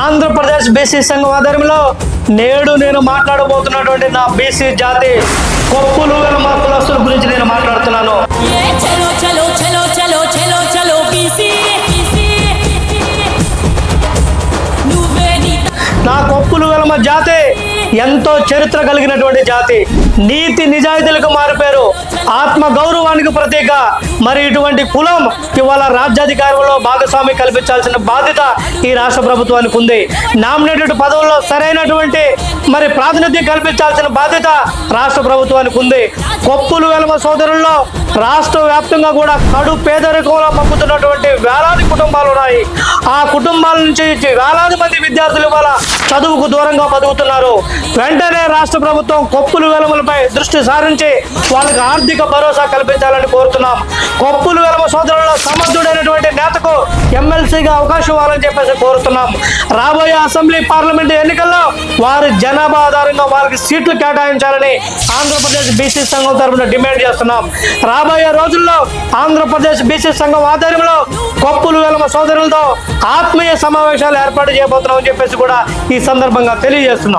Andhra Pradesh BC సంఘం ఆధ్వర్యంలో నేడు నేను మాట్లాడబోతున్నటువంటి నా బీసీ జాతి కొప్పులు వెలమ కులస్తుల గురించి నేను మాట్లాడుతున్నాను. నా కొప్పులు వెలమ జాతి ఎంతో చరిత్ర కలిగినటువంటి జాతి, నీతి నిజాయితీలకు మారిపోయారు, ఆత్మ గౌరవానికి ప్రతీక. మరి ఇటువంటి కులం ఇవాళ రాజ్యాధికారంలో భాగస్వామి కల్పించాల్సిన బాధ్యత ఈ రాష్ట్ర ప్రభుత్వానికి ఉంది. నామినేటెడ్ పదవుల్లో సరైనటువంటి మరి ప్రాతినిధ్యం కల్పించాల్సిన బాధ్యత రాష్ట్ర ప్రభుత్వానికి ఉంది. కొప్పులు వెలమ సోదరుల్లో రాష్ట్ర వ్యాప్తంగా కూడా కడు పేదరికంలో పంపుతున్నటువంటి వేలాది కుటుంబాలు ఉన్నాయి. ఆ కుటుంబాల నుంచి వేలాది మంది విద్యార్థులు ఇవాళ చదువుకు దూరంగా బతుకుతున్నారు. వెంటనే రాష్ట్ర ప్రభుత్వం కొప్పులు వెలమలపై దృష్టి సారించి వాళ్ళకి ఆర్థిక భరోసా కల్పించాలని కోరుతున్నాం. కొప్పులు వెలమ సోదరుల్లో సమర్థుడైనటువంటి నేతకు ఎమ్మెల్సీగా అవకాశం ఇవ్వాలని చెప్పేసి కోరుతున్నాం. రాబోయే అసెంబ్లీ పార్లమెంటు ఎన్నికల్లో వారి జనాభా ఆధారంగా వారికి సీట్లు కేటాయించాలని ఆంధ్రప్రదేశ్ బీసీ సంఘం తరఫున డిమాండ్ చేస్తున్నాం. రాబోయే రోజుల్లో ఆంధ్రప్రదేశ్ బీసీ సంఘం ఆధ్వర్యంలో కొప్పులు వెలమ సోదరులతో ఆత్మీయ సమావేశాలు ఏర్పాటు చేయబోతున్నామని చెప్పేసి కూడా ఈ సందర్భంగా తెలియజేస్తున్నాం.